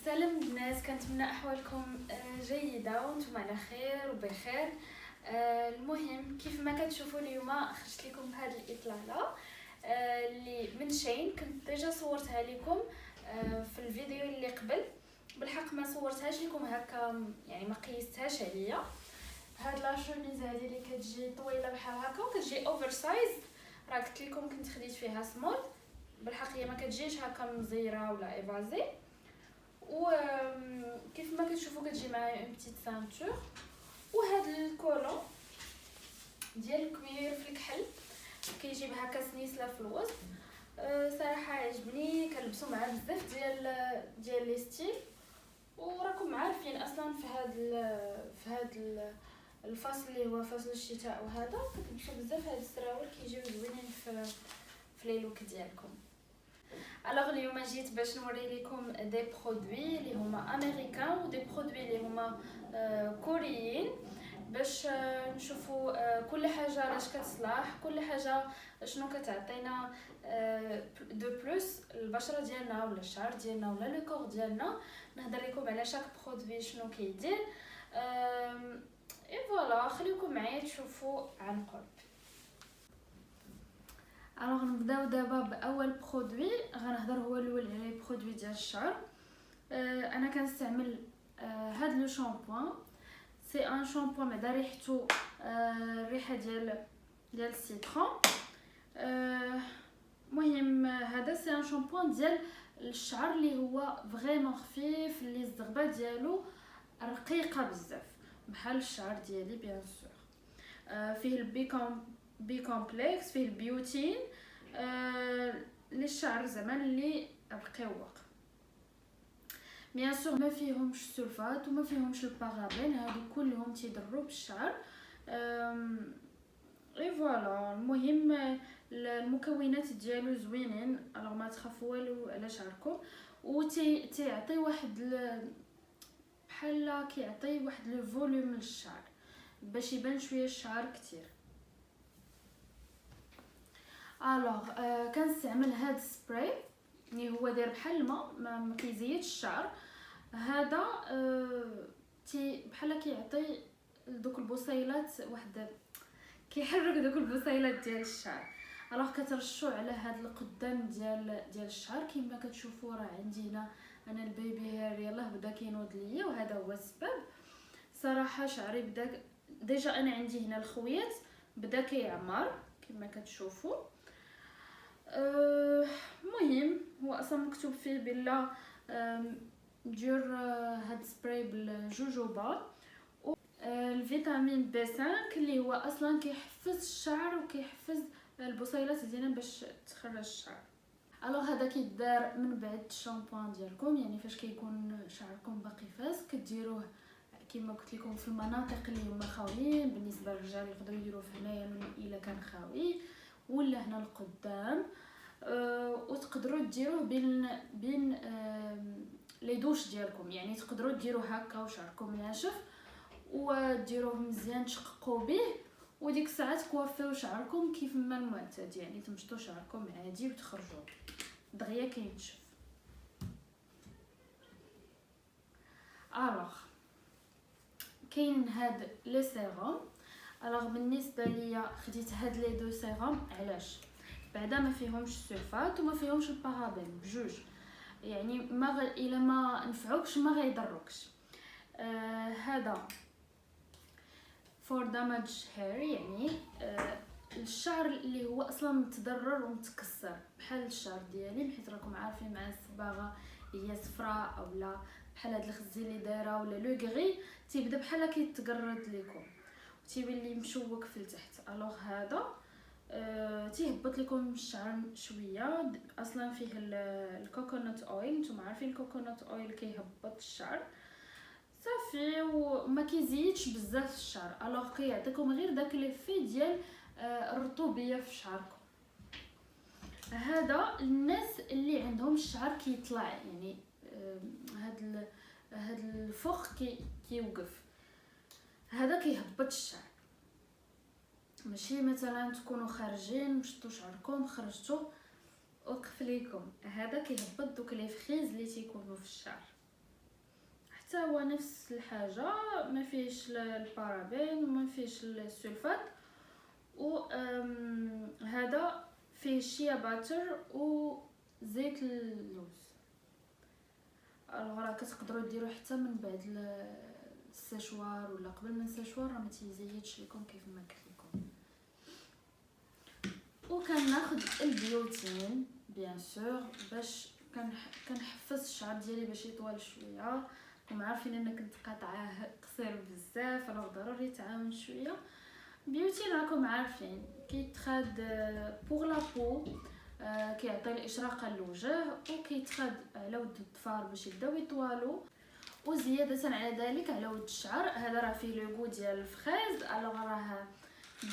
سلام الناس، كنتمنى احوالكم جيده وانتم على خير وبخير. المهم كيف ما كتشوفوا اليوم خرجت لكم بهذه الاطلاله اللي من شين. كنت ديجا صورتها لكم في الفيديو اللي قبل. بالحق ما صورتهاش لكم هكا، يعني ما قيستهاش عليا. هاد لا شوميز هذه اللي كتجي طويله بحال هكا وكتجي اوفر سايز، راه قلت لكم كنت خديت فيها سمول. بالحق هي ما كتجيش هكا مزيره ولا ايفازي، وكيف ما كتشوفوا كتجي معايا اون بتيت سانتور. وهذا الكولون ديال الكوير في الكحل كيجيب هكا سنيسله في الوسط. صراحه عجبني، كنلبسو معاه بزاف ديال لي ستيل. وراكم عارفين اصلا في هذا الفصل اللي هو فصل الشتاء، وهذا كتلبسو بزاف هاد السراول كيجيو زوينين في لي لوك ديالكم. الوغ اليوم جيت باش نوري لكم دي برودوي اللي هما امريكان ودي برودوي اللي هما كوريين، باش نشوفوا كل حاجه علاش كتصلح، كل حاجه شنو كتعطينا دو بلس البشره ديالنا ولا الشعر ديالنا ولا لو كور ديالنا. نهضر لكم على شاك برودوي شنو كيدير. اي فوالا، خليكم معايا تشوفوا عن قرب. الوغ نبداو دابا باول برودوي غنهضر هو الاول على لي برودوي ديال الشعر. انا كنستعمل هاد لو شامبوان. سي ان شامبوان بعدا ريحته الريحه ديال السيترون. المهم هذا سي ان شامبوان ديال الشعر اللي هو فريمون خفيف، اللي الزغبه ديالو رقيقه بزاف بحال الشعر ديالي بيان سور. فيه بي كومبلكس، فيه البيوتين للشعر زعما اللي رقيق. بيان سور ما فيهمش السلفات وما فيهمش البارابين، هادو كلهم تيضروا بالشعر. اي فوالا، المهم المكونات ديالو زوينين، الوغ ما تخافوا والو على شعركم. و تيعطي واحد بحال كيعطي واحد لو فوليوم للشعر باش يبان شويه الشعر كتير. الوغ كنستعمل هاد السبراي اللي هو داير بحال الماء، ما كيزيدش الشعر. هذا تي بحال كيعطي دوك البصيلات، واحد كيحرك دوك البصيلات ديال الشعر. الوغ كترشوا على هاد القدام ديال الشعر. كما كتشوفوا راه عندي هنا انا البيبي هير يلاه بدا كينوض ليا، وهذا هو السبب. صراحه شعري بدا ديجا، انا عندي هنا الخويات بدا كيعمر كما كتشوفوا. مهم هو اصلا مكتوب فيه بلا دير هاد سبراي بالجوجوبا الفيتامين بي 5 اللي هو اصلا كيحفز الشعر وكيحفز البصيلات ديالنا باش تخرج الشعر. الوغ هذا كيدار من بعد الشامبوان ديالكم، يعني فاش كيكون شعركم باقي فاس كديروه كما قلت لكم في المناطق اللي هما خاويين. بالنسبه للرجال يقدروا يديروه في هنايا الا كان خاوي، ولا هنا القدام. وتقدروا ديروه بين لي دوش ديالكم، يعني تقدروا ديروه هكا وشعركم ناشف وديروه مزيان تشققوا به، وديك الساعه تكوافيو شعركم كيف ما المعتاد، يعني تمشطوا شعركم عادي وتخرجوا دغيا كينشف. الوغ كاين هاد لي سيروم. الوغ بالنسبه ليا خديت هاد لي دو سيروم علاش؟ بعدا ما فيهمش السلفات وما فيهمش البارابين بجوج، يعني الا ما نفعوكش ما غيضروكش. هذا فور دامج هير، يعني الشعر اللي هو اصلا متضرر ومتكسر بحال الشعر ديالي، حيت راكم عارفين مع الصباغه هي صفراء اولا بحال هاد الخزي اللي دايره ولا لو غري تيبدا بحال كيتقرد لكم وتيولي مشوك في التحت. الوغ هذا تيهبط لكم الشعر شويه. اصلا فيه الكوكونات اويل، نتوما عارفين الكوكونات اويل كيهبط الشعر صافي وما كيزيدش بزاف الشعر. الوغ كيعطيكم غير داك ليفي ديال الرطوبيه في شعركم. هذا الناس اللي عندهم الشعر كيطلع، يعني هاد الفخ كيوقف، هذا كيهبط الشعر. ماشي مثلا تكونوا خارجين مشطوا شعركم خرجتوا وقف ليكم، هذا كيهبط دوك لي فخيز اللي تيكونوا في الشعر. حتى هو نفس الحاجه، ما فيهش البارابين وما فيهش السلفات. و هذا فيه شيا باتر وزيت اللوز. راه كتقدروا ديروا حتى من بعد السشوار ولا قبل من السشوار، راه ما تيزيدش لكم كيف ما قلت لكم. وكناخذ البيوتين بيان سور باش كنحفظ الشعر ديالي باش يطول شويه. راكم عارفين انا كنت قاطعاه قصير بزاف، راه ضروري تعاون شويه. بيوتين راكم عارفين كيتخاد بوغ لا بو، كيعطي الاشراقه للوجه، وكيتخاد على ود الظفار باش يبداو يطوالوا، وزياده على ذلك على ود الشعر. هذا راه فيه لوغو ديال الفخيز، الوغ راه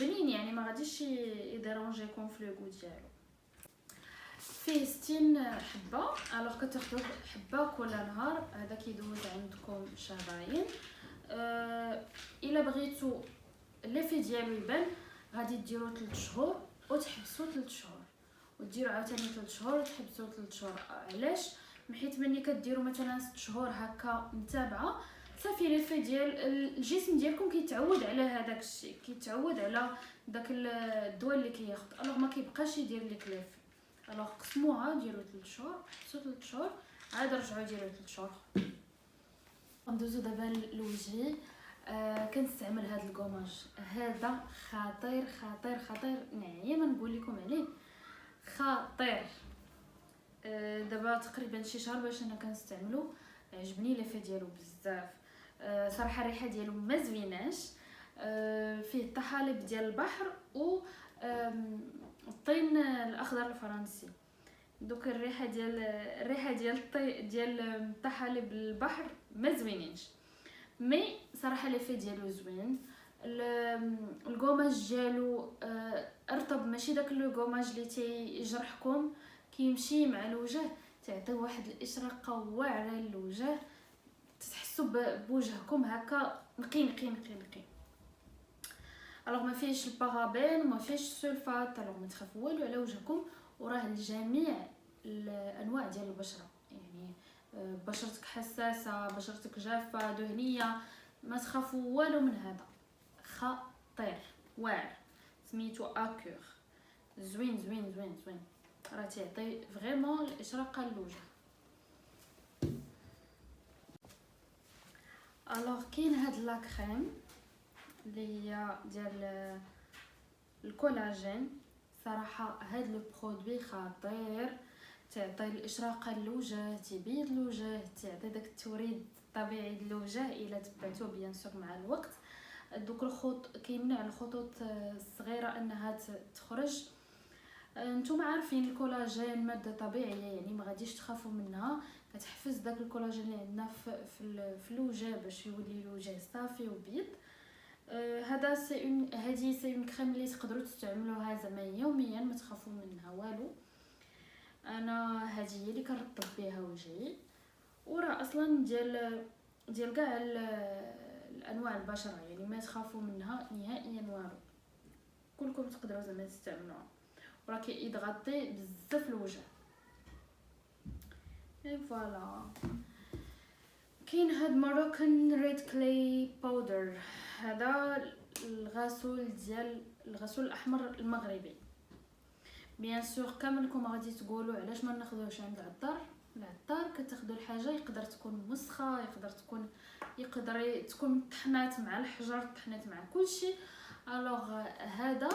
بنين يعني ما غاديش يديرونجيكم في لوغو ديالو. فيه 60 حبه، الوغ كتاخذوا حبه كل نهار. هذا كيدوز عندكم شهرين. الا بغيتو الليفي ديالو يبان غادي ديروا 3 شهور وتحبسوا 3 شهور، وديروا عاوتاني 3 شهور وتحبسوا 3 شهور. علاش؟ حيت ملي كديروا مثلا 6 شهور هكا متابعه، صافي ليفي ديال الجسم ديالكم كيتعود على هذاك الشيء، كيتعود على داك الدواء اللي كياخذ، الوغ ما كيبقاش يدير لك ليفي. الوغ قسموها، ديروا 3 شهور، حبسوا 3 شهور، عاد رجعوا ديروا 3 شهور. ندوزو دابا لوجهي. كنستعمل هذا الكوماج، هذا خطير خطير خطير، نعيا ما نقول لكم عليه، خطير. دابا تقريبا شي شهر باش انا كنستعملو، عجبني ليفي ديالو بزاف. صراحه الريحه ديالو ما زويناش. فيه الطحالب ديال البحر و الطين الاخضر الفرنسي. دوك الريحه ديال الطحالب البحر ما زوينينش، مي صراحه ليفي ديالو زوين. الكوماج ديالو ارطب، ماشي داك لو كوماج اللي تيجرحكم، كيمشي مع الوجه، تعطي واحد الاشراقه واعره للوجه، تحسوا بوجهكم هكا نقي نقي نقي نقي. الوغ ما فيهش البارابين وما فيهش السلفات، الوغ ما تخافوا والو على وجهكم، وراه لجميع الانواع ديال البشره، يعني بشرتك حساسه، بشرتك جافه، دهنيه، ما تخافوا والو من هذا. خطير واعر، سميتو اكور، زوين زوين زوين زوين، راه تيعطي فريمون الاشراقه للوجه. الوغ كاين هاد لا كريم اللي هي ديال الكولاجين. صراحه هاد لو برودوي خطير، تعطي الاشراقه للوجه، تبيض الوجه، تعطي داك التوريد الطبيعي للوجه الا تبعتوه بيان سور مع الوقت. دوك الخطوط كيمنع الخطوط الصغيره انها تخرج. نتوما عارفين الكولاجين ماده طبيعيه، يعني ما غاديش تخافوا منها، كتحفز داك الكولاجين اللي عندنا في الوجه باش يولي الوجه صافي وبيض. هذا هذه سي اون كريم اللي تقدروا تستعملوها زعما يوميا، ما تخافوا منها والو. انا هذه هي اللي كنرطب بها وجهي، وراه اصلا ديال كاع الانواع البشره، يعني ما تخافوا منها نهائيا والو، كلكم تقدروا زعما تستعملوها، وراه كيضغطي بزاف الوجه. اي فوالا. كاين هاد ماروكان ريد كلاي باودر، هذا الغسول الاحمر المغربي. بيان سور كاملكم غادي تقولوا علاش ما ناخذوش عند العطار كتاخذوا الحاجه، يقدر تكون مسخه، يقدر تكون طحنات مع الحجر، طحنات مع كلشي. الوغ هذا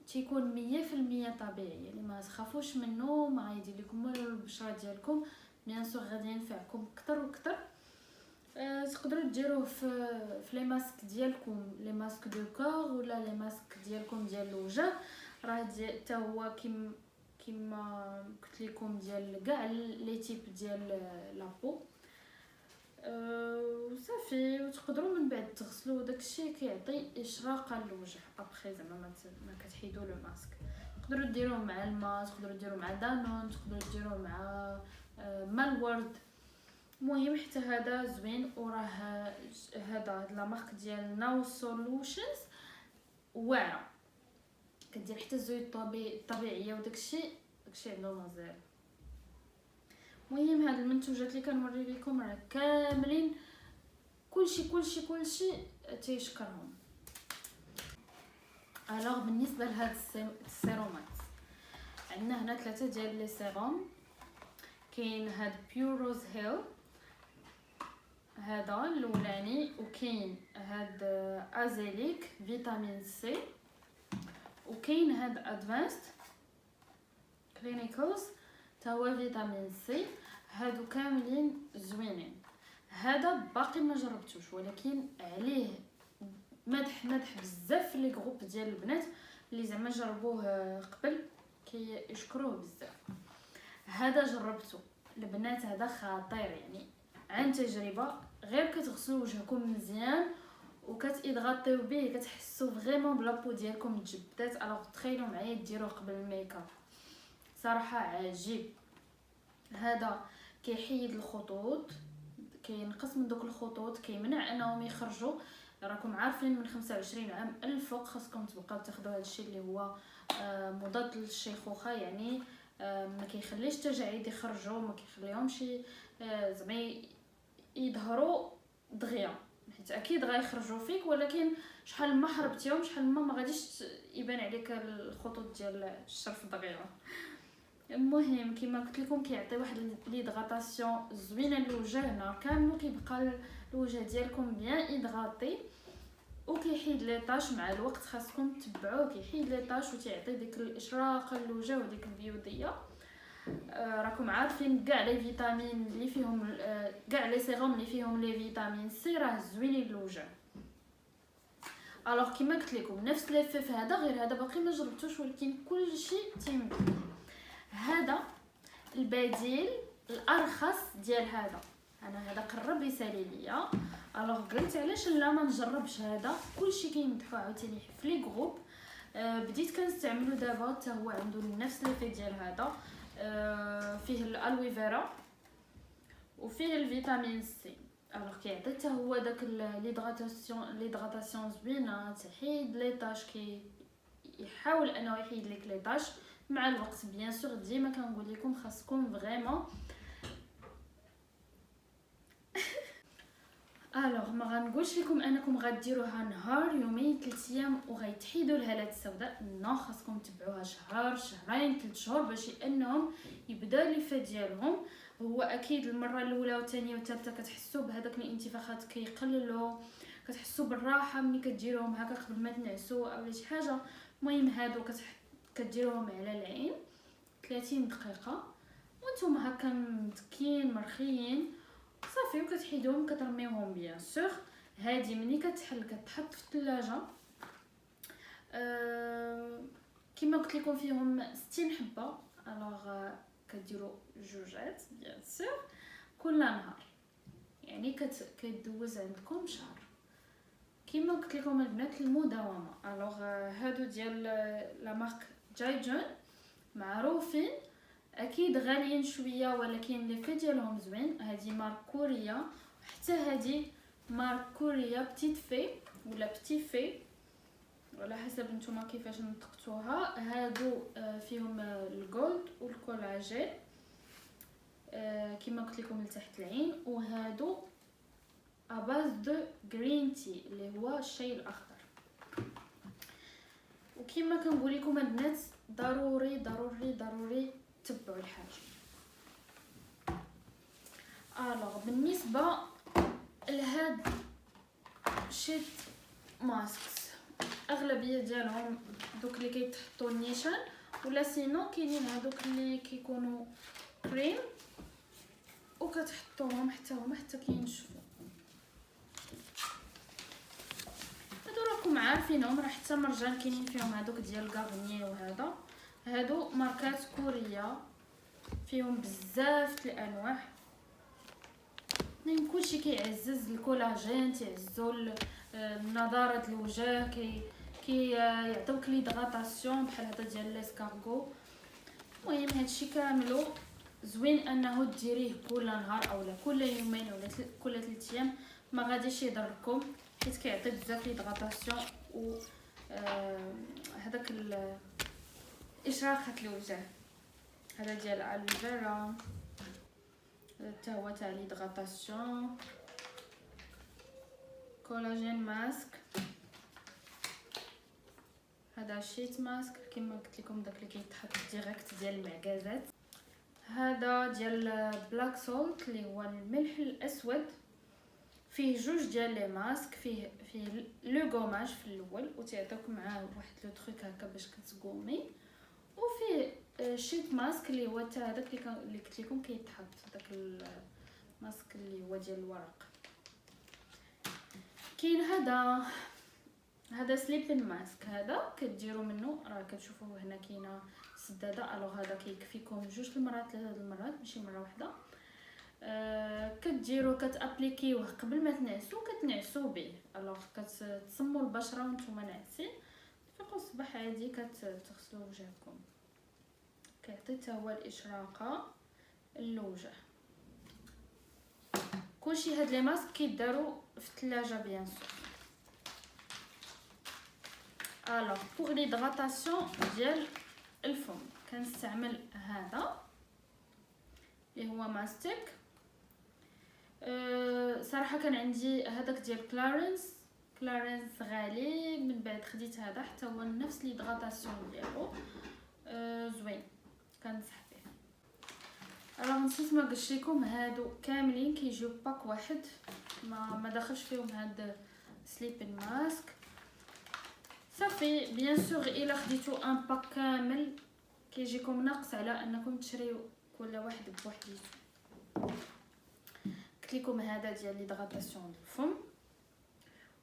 تيكون 100% طبيعي، يعني ما تخافوش منه، ما غيدير لكم والو البشره ديالكم. بيان سور غادي ينفعكم اكثر واكثر. تقدروا ديروه في لي ماسك ديالكم، لي ماسك دو كور ولا لي ماسك ديالكم ديال الوجه، راه حتى هو كيما قلت لكم ديال كاع لي تيب ديال لابو. وصافي، وتقدروا من بعد تغسلوا داكشي، كيعطي اشراقه للوجه. ابخي زعما ما كتحيدوا لو ماسك، تقدروا ديروه مع الماء، تقدروا ديروه مع دانون، تقدروا ديروه مع ماء الورد. المهم حتى هذا زوين، وراه هذا لا مارك ديال ناو سولوشنز واعره، كدير حتى الزيوت الطبيعيه وداكشي عنده مزيان. المهم هاد المنتوجات اللي كنوري لكم راه كاملين كلشي تيشكرهم. الوغ بالنسبه لهاد السيرومات عندنا هنا 3 ديال لي سيروم. كاين هاد بيوروز هيل هذا الاولاني، وكاين هاد ازيليك فيتامين سي، وكاين هاد ادفانسد كلينيكالز تا هو فيتامين سي. هادو كاملين زوينين. هذا باقي ما جربتوش ولكن عليه مدح بزاف في لي جروب ديال البنات اللي زعما جربوه قبل كيشكروه بزاف. هذا جربته البنات، هذا خطير يعني عن تجربه. غير كتغسلوا وجهكم مزيان وكتضغطيو به كتحسوا فريمون بلابو ديالكم تجبدات. الوغ تخيلوا معايا ديروه قبل الميكاب، صراحه عجيب. هذا كيحيد الخطوط، كينقص من دوك الخطوط، كيمنع انهم يخرجوا. راكم عارفين من 25 عام الفوق خاصكم تبقاو تاخذوا هذا الشيء اللي هو مضاد للشيخوخه، يعني ما كيخليش التجاعيد يخرجوا، ما كيخليهمش زعما يظهروا دغيا، حيت اكيد غيخرجوا فيك، ولكن شحال ما حربتيهم شحال ما غاديش يبان عليك الخطوط ديال الشرف دغيا. المهم كما قلت لكم كيعطي واحد ليدغاتاسيون زوينه للوجه نهار كامل، وكيبقى الوجه ديالكم بيان ايدغاتي، وكيحيد لي طاش. مع الوقت خاصكم تتبعوه، كيحيد لي طاش وتيعطي ديك الاشراقه للوجه وديك البيوضيه. راكم عارفين كاع لي فيتامين اللي فيهم كاع لي سيروم اللي فيهم لي فيتامين سي راه زوينين للوجه. الوغ كما قلت لكم نفس ليفي في هذا، غير هذا باقي ما جربتوش ولكن كلشي تيمدح. هذا البديل الارخص ديال هذا. انا هذا قرب يسالي ليا، الوغ قلت علاش لا ما نجربش هذا. كلشي كيمدحوا عاوتاني في لي جروب. بديت كنستعملو دابا حتى هو عنده نفس ليفي ديال هذا. فيه الالوي فيرا وفيه الفيتامين سي. الوغ كيعطي حتى هو داك ليدغاتاسيون زوينه، تحيد لي طاش، يحاول انه يحيد لك لي طاش. مع الوقت بيان سور ديما كنقول لكم خاصكم فريمون الوغ ما غنقولش لكم انكم غديروها نهار يومين 3 ايام وغيتحيدوا الهالات السوداء. نو، خاصكم تبعوها شهر شهرين 3 شهور باش انهم يبداو الليفه ديالهم. هو اكيد المره الاولى والثانيه والثالثه كتحسوا بهذاك الانتفاخات كيقللوا، كتحسوا بالراحه ملي كديروهم هكا قبل ما تنعسوا او شي حاجه. المهم هادو كديروهم على العين 30 دقيقه وانتم هكا متكين مرخيين صافي، وكتحيدوهم كترميوهم بيان سور. هادي ملي كتحل كتحط في الثلاجه. كما قلت لكم فيهم 60 حبه، الوغ كديروا جوجات بيان سور كل نهار، يعني كدوز عندكم شهر. كما قلت لكم البنات المداومه. الوغ هادو ديال لا مارك جايجون معروفين، اكيد غاليين شويه ولكن لي في ديالهم زوين. هذه مارك كوريا، حتى هذه مارك كوريا بتيت في ولا بتي في على حسب نتوما كيفاش نطقتوها. هادو فيهم الجولد والكولاجين كما قلت لكم لتحت العين، وهادو اباز دو غرين تي اللي هو الشاي الاخضر. وكما كنقول لكم البنات ضروري ضروري ضروري تبعوا الحاجه. الوغ بالنسبه لهاد شيت ماسكس اغلبيه ديالهم دوك اللي كيتحطوا النيشان، ولا سينو كاينين هادوك اللي كيكونوا كريم وكتحطوهم حتى هما حتى كينشفوا. هادو راكم عارفينهم، راه حتى مرجان كاينين فيهم هادوك ديال غارنيي. وهذا هادو ماركات كوريا فيهم بزاف الانواع. المهم كلشي كيعزز الكولاجين، تعززوا نضاره الوجه، يعطيوك ليدغاتاسيون بحال هذا ديال ليسكارغو. المهم هادشي كاملو زوين انه ديريه كل نهار اولا كل يومين ولا كل 3 ايام، ما غاديش يضركم حيت كيعطي بزاف ليدغاتاسيون و هذاك اشراقه الوجه. هذا ديال الفيرا حتى هو تاع ليدغاتاسيون. كولاجين ماسك. هذا شيت ماسك كما قلت لكم داك اللي كيتحط ديريكت ديال المعكازات. هذا ديال بلاك سولت اللي هو الملح الاسود، فيه جوج ديال لي ماسك، فيه لو غوماج في الاول وتيعطيوك معاه واحد لو تروك هكا باش كتغومي، وفيه شيت ماسك اللي هو حتى هذاك اللي قلت لكم كيتحط داك الماسك اللي هو ديال الورق. كاين هذا سليبين ماسك، هذا كديروا منه، راه كتشوفوا هنا كاينه سداده. الوغ هذا كيكفيكم جوج المرات 3 المرات ماشي مره واحده. كديروا كتابليكيوه قبل ما تنعسوا، كتنعسوا به. الوغ كتصموا البشره وانتم ناعسين، تفيقوا الصباح عادي كتغسلوا وجهكم. كيعطي حتى هو الاشراقه للوجه. كلشي هاد لي ماسك كيداروا في الثلاجه بيان سور. الوغ بوغ ليدغاتاسيون ديال الفم كنستعمل هذا اللي هو ماستيك. صراحه كان عندي هذاك ديال كلارنس غالي، من بعد خديت هذا حتى هو نفس ليدغاتاسيون ديالو زوين، كنصح به. راه نسيت ما قلت لكم هادو كاملين كيجيو باك واحد، ما داخلش فيهم هاد سليبين ماسك صافي. بيان سور الا خديتو ان باك كامل كيجيكم ناقص على انكم تشريو كل واحد بوحديتو. قلت لكم هذا ديال ليدغاتاسيون الفم،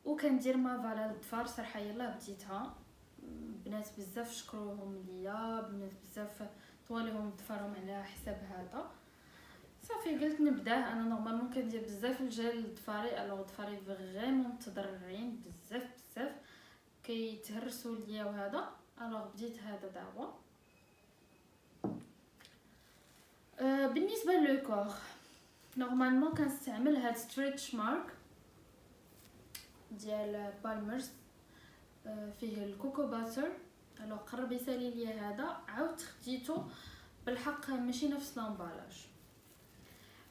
وكندير مافالا للظفار. صراحه يلاه بديتها، بنات بزاف شكروهم ليا، بنات بزاف طوالهم ظفارهم على حساب هذا. صافي قلت نبداه. انا نورمالمون كندير بزاف الجل لظفاري، الوغ ظفاري فريمون متضررين بزاف كيتهرسوا ليا وهذا. الوغ بديت هذا دابا. بالنسبه للكور نورمالمون كنستعمل هاد ستريتش مارك ديال بالمرز، فيه الكوكو باتر. الوغ قرب يسالي ليا هذا، عاودت خديته بالحق ماشي نفس لامبالاج.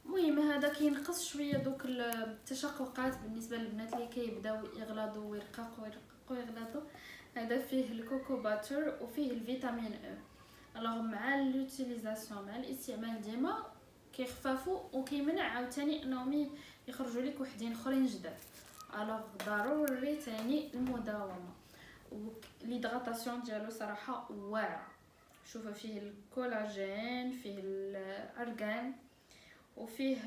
المهم هذا كينقص شويه دوك التشققات بالنسبه للبنات اللي كيبداو يغلطوا ويرققوا يغلطوا. هذا فيه الكوكو باتر وفيه الفيتامين اي. الوغ مع لوتيليزاسيون مع الاستعمال ديما كيخففوا وكيمنع عاوتاني انهم يخرجوا لك وحدين اخرين جداد. الوغ ضروري تاني المداومه. ليدغاتاسيون ديالو صراحه واعره. شوفوا فيه الكولاجين، فيه الارغان، وفيه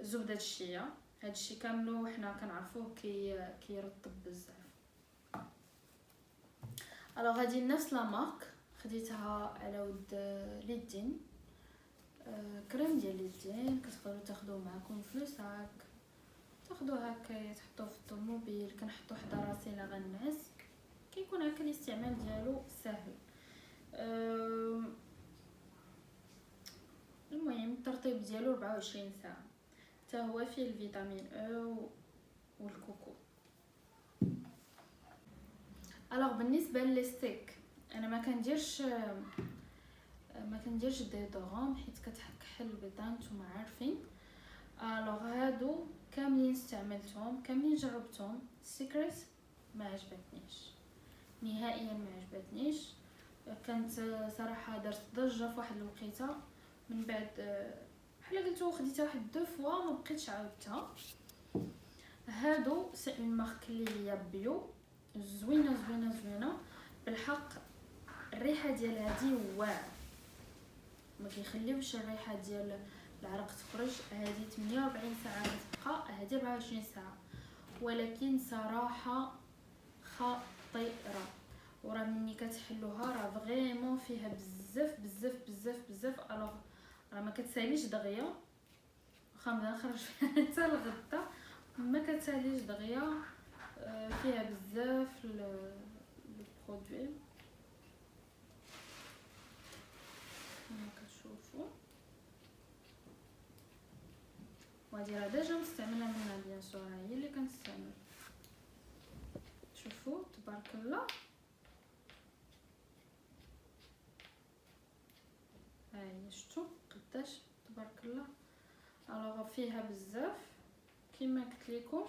زبده الشيا. هادشي كاملو حنا كنعرفوه كيرطب بزاف. الوغ هادي نفس لا مارك خديتها على ود اليدين، كريم ديال اليدين. كتقدروا تاخذوه معكم في لو ساك، تاخذوه هكا تحطوه في الطوموبيل. كنحطو حدا راسي لا غنعس، كيكون هكا الاستعمال ديالو سهل. المهم الترطيب ديالو 24 ساعه. حتى هو فيه الفيتامين او والكوكو. الوغ بالنسبه للستيك انا ما كنديرش ديودورون حيت كتكحل البيضان نتوما عارفين. الوغ هادو كاملين استعملتهم، كاملين جربتهم. سيكريت ما عجبتنيش نهائيا، ما عجبتنيش. كانت صراحه دارت ضجه في واحد الوقيته، من بعد بحال قلتو خديتها واحد دو فوا ما بقيتش عاودتها. هادو سي اون مارك اللي هي بيو، زوينه بالحق. الريحه ديال هادي واعره، ما كيخليوش الريحه ديال العرق تخرج. هذه 48 ساعه كتبقى، هذه 24 ساعه، ولكن صراحه خطيره. وراه ملي كتحلوها راه فريمون فيها بزاف. الوغ راه ما كتساليش دغيا، واخا نبدا نخرج فيها حتى الغدا ما كتساليش دغيا. فيها بزاف البرودوي كما كتشوفوا. وهادي راه ديجا مستعمله منها بيان سور، هي اللي كنستعمل. شوفوا تبارك الله، هاهي شفتوا قداش تبارك الله. الوغ فيها بزاف كما قلت لكم.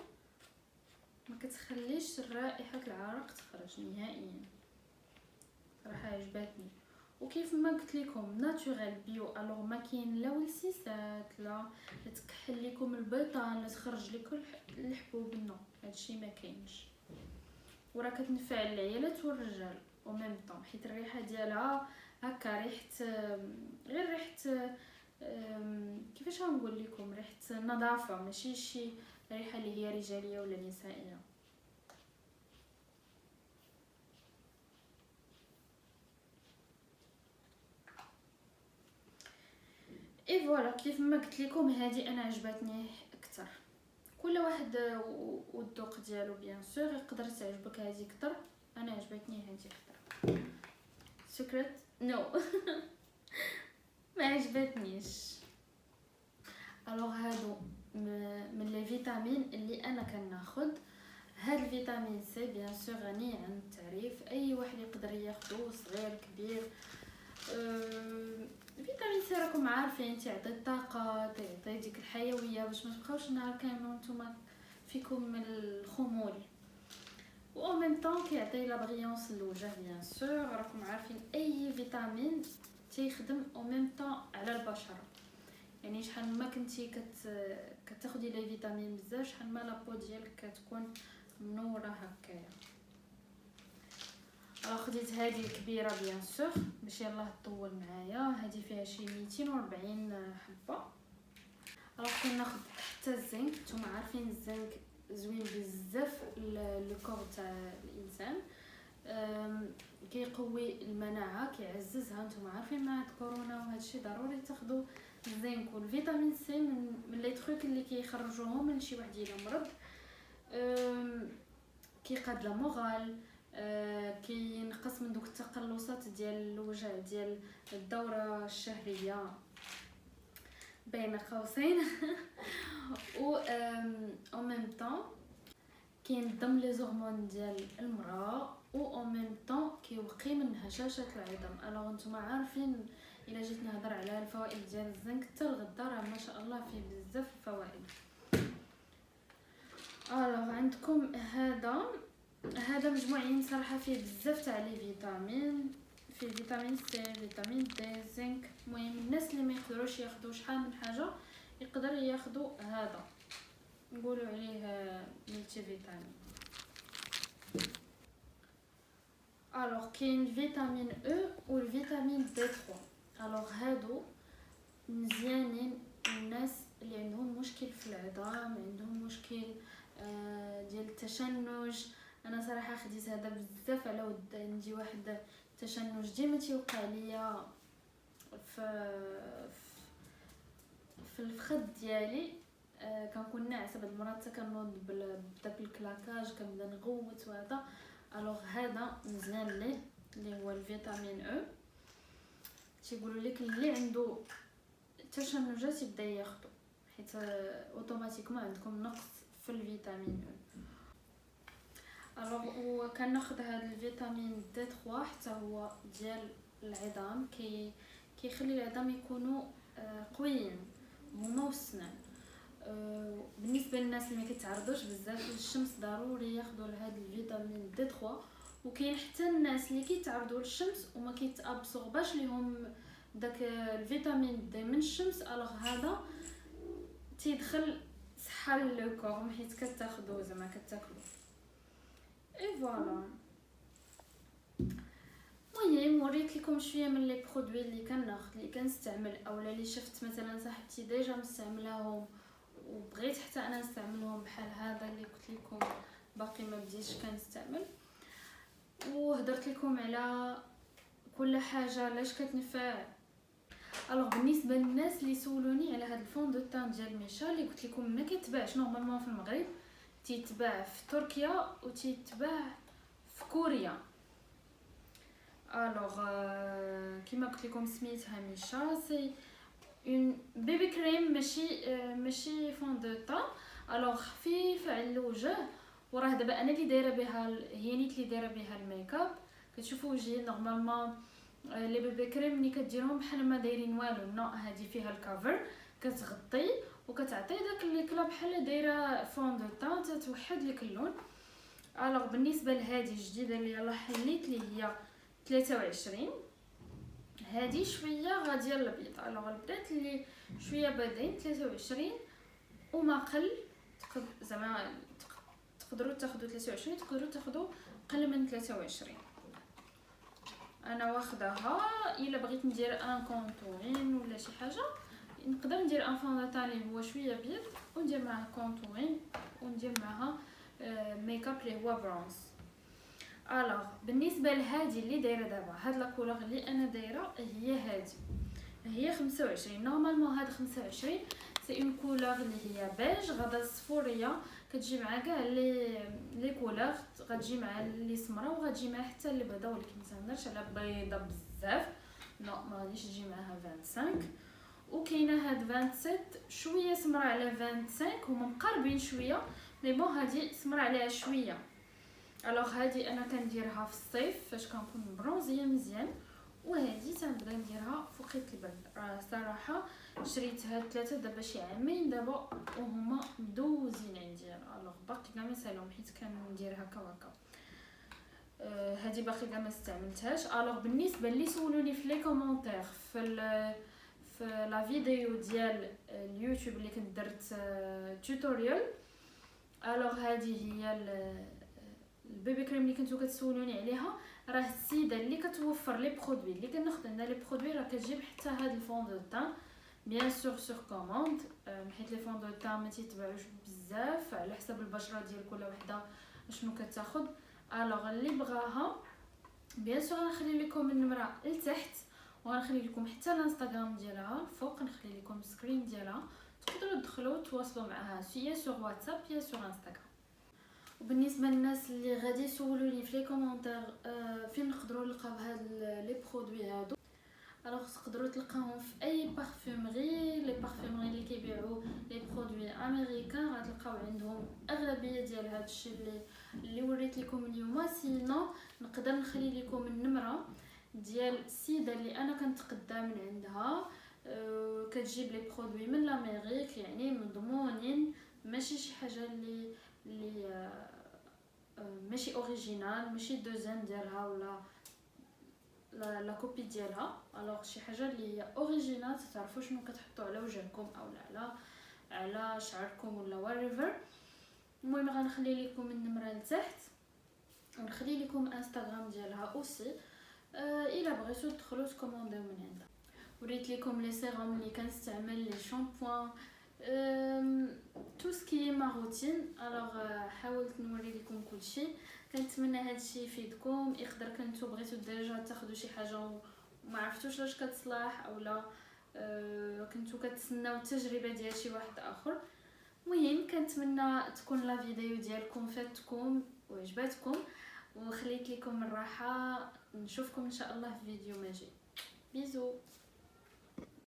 ما كتخليش رائحه العرق تخرج نهائيا. صراحه عجبتني. وكيف ما قلت لكم ناتوريل بيو، الوغ ما كاين لا ولسيسات لا تكحل لكم البيضان لا تخرج لكم الحبوب، نو هادشي ما كاينش. وراه كتنفع العيالات والرجال او ميم طون، حيت الريحه ديالها هكا ريحه، غير ريحه كيفاش غنقول لكم، ريحه نظافه، ماشي شي ريحه اللي هي رجاليه ولا نسائيه. اي فوالا كيف ما قلت لكم هذه انا عجبتني اكثر. كل واحد والذوق ديالو بيان سور، يقدر تعجبك هذه اكثر، انا عجبتني هذه اكثر. سكرت نو ما عجبتنيش. الوغ هادو من لي فيتامين اللي انا كناخذ. هاد الفيتامين سي بيان سور غني عن التعريف، اي واحد يقدر ياخذه، صغير كبير. فيتامين سي راكم عارفين تيعطي الطاقه، تعطي ديك الحيويه باش ما تبقاوش النهار كامل نتوما فيكم من الخمول. و او ميم طون كيعطي لا بريونس للوجه بيان سور. راكم عارفين اي فيتامين تيخدم او ميم طون على البشره، يعني شحال ما كنتي كتاخدي لي فيتامين بزاف، شحال ما لابو ديالك كتكون منوره هكايا. خديت هذه الكبيره بيان سور باش يلاه طول معايا. هذه فيها شي 240 حبه. كناخذ حتى الزنك، نتوما عارفين الزنك زوين بزاف لو كور تاع الانسان، كيقوي المناعه، كيعززها. نتوما عارفين مع كورونا وهذا الشيء ضروري تاخذوا الزنك والفيتامين سي من لي تروك اللي كيخرجوهم من شي واحد الا مرض. كيقاد لا مورال، كينقص من دوك التقلصات ديال الوجع ديال الدوره الشهريه بين قوسين و او ميم طون كينظم لي زورمون ديال المراه، و او ميم طون كيوقي من هشاشه العظام. الوغ نتوما عارفين الا جيت نهضر على الفوائد ديال الزنك حتى الغدا راه ما شاء الله فيه بزاف الفوائد. عندكم هذا مجموعين صراحه فيه بزاف تاع لي فيتامين، فيه فيتامين سي، فيتامين دي، زنك. المهم الناس اللي ما يقدروش ياخذوا شحال من حاجه يقدر ياخذوا هذا، نقولوا عليه ملتي فيتامين. كاين الفيتامين او والفيتامين دي 3. هادو مزيانين الناس اللي عندهم مشكل في العظام، عندهم مشكل ديال التشنج. انا صراحه خديت هذا بزاف على ود عندي واحد التشنج ديما تيوقع ليا في الفخذ ديالي. كنكون ناعسه بعض المرات كنوض بداك الكلاكاج، كنبدا نغوت وهذا. هذا مزيان ليه، اللي هو الفيتامين او. تيقولوا لك اللي عنده تشنجات يبدا ياخذه، حيت اوتوماتيكمون عندكم نقص في الفيتامين او. وكناخذ هذا الفيتامين دي 3 حتى هو ديال العظام، كيخلي العظام يكونوا قويين هما والسنان. بالنسبه للناس اللي ما كيتعرضوش بزاف للشمس ضروري ياخذوا هذا الفيتامين دي 3. وكاين حتى الناس اللي كيتعرضوا للشمس وما كيتابسورباش ليهم داك الفيتامين دي من الشمس. هذا تيدخل صحه للكور حيت كتاخذوا زعما كتاكلوا. اي فوالا. المهم وريت لكم شويه من لي برودوي اللي كناخذ، اللي كنستعمل، اولا اللي شفت مثلا صاحبتي ديجا مستعملاهم وبغيت حتى انا نستعملهم، بحال هذا اللي قلت لكم باقي ما بديتش كنستعمل. وهضرت لكم على كل حاجه علاش كتنفع. بالنسبه للناس اللي سولوني على هذا الفون دو تان ديال ميشا اللي قلت لكم ما كيتباعش نورمالمون في المغرب، تيتباع في تركيا وتيتباع في كوريا. كيما قلت لكم سميتها ميشا، سي اون بيبي كريم، ماشي فون دو تان. خفيف على الوجه. وراه دابا انا اللي دايره بها، هي نيت اللي دايره بها الميك اب. كتشوفوا وجهي نورمالمون لي بيبي كريم ملي كديرهم بحال ما دايرين والو، نو هذه فيها الكافر كتغطي وكتعطي داك اللي كلا بحال دايره فون دو تان، تتوحد لك اللون. الوغ بالنسبه لهذه الجديده اللي يلاه حليت لي هي 23. هذه شويه غاديه للابيض. الوغ البنات اللي شويه بادين 23 وما قل زعما تقدروا تاخذوا 23، تقدروا تاخذوا قل من 23. انا واخداها الا بغيت ندير ان كونتورين ولا شي حاجه، نقدر ندير ان فون دو اللي هو شويه ابيض وندير معاه كونتورين وندير معها ميك اب اللي هو برونز. الوغ بالنسبه لهذه اللي دايره دابا، هاد لا كولور اللي انا دايره هي هذه، هي 25. نورمالمون هاد 25 سي اون كولور اللي هي بيج غدا الصفوريه، كتجي مع كاع لي كولور، غتجي مع لي سمراء وغتجي مع حتى اللي بيضاء، ولكن ما تهضرش على بيضاء بزاف، نو ما غاديش تجي معها 25. وكاينه هاد 27 شويه سمراء على 25، هما مقربين شويه مي بون هادي سمراء عليها شويه. الوغ هادي انا كنديرها في الصيف فاش كنكون برونزيه مزيان، وهذه تنبدا نديرها في وقت البرد. صراحه شريت هاد 3 دابا شي عامين دابا وهما مدوزين عندي. الوغ باقي كاع ما سالهم حيت كندير هكا وهكا. هذه باقي كاع ما استعملتهاش. الوغ بالنسبه اللي سولوني في لي كومونتير في لا فيديو ديال اليوتيوب اللي كنت درت توتوريال، الوغ هذه هي البيبي كريم اللي كنتو كتسولوني عليها. راه السيده اللي كتوفر لي برودوي اللي كناخذ عندنا لي برودوي راه كتجيب حتى هاد الفون دو تان بيان سور سور كوموند، حيت لي فون دو تان ما تيتباعوش بزاف على حسب البشره ديال كل وحده شنو كتاخذ. الوغ اللي بغاها بيان سور غنخلي لكم النمره لتحت، وغنخلي لكم حتى الانستغرام ديالها الفوق، نخلي لكم سكرين ديالها تقدروا تدخلوا تواصلوا معها سواء سور واتساب يا سور انستغرام. وبالنسبه للناس اللي غادي يسولوني في لي كومونتير فين نقدروا نلقاو هاد لي برودوي هادو، الوغ تقدروا تلقاوهم في اي بارفومري. لي بارفومري اللي كيبيعوا لي برودوي امريكان غتلقاو عندهم اغلبيه ديال هادشي اللي وريت لكم اليوم. سينو نقدر نخلي لكم النمره ديال السيده اللي انا كنتقدى من عندها، كتجيب لي برودوي من لامريك، يعني مضمونين، ماشي شي حاجه اللي ماشي اوريجينال، ماشي دوزين ديالها ولا لا كوبي ديالها. الوغ شي حاجه اللي هي اوريجينال، تعرفوا شنو كتحطوا على وجهكم او على شعركم ولا وريفر. المهم غنخلي لكم النمره لتحت ونخلي لكم انستغرام ديالها اوسي الا بغيتو تدخلوا تكومونديو من عندها. وريت لكم لي سيروم اللي كنستعمل، لي شامبوان، تو سكي ما روتين. الوغ حاولت نوري لكم كلشي. كنتمنى هادشي يفيدكم. يقدر كنتو بغيتو ديجا تاخذوا شي حاجه وما عرفتوش لاش كتصلح اولا كنتو كتسناو التجربه ديال شي واحد اخر. المهم كنتمنى تكون لا فيديو ديالكم فاتكم وعجباتكم وخليت لكم الراحه. نشوفكم ان شاء الله في فيديو ماجي. بيزو.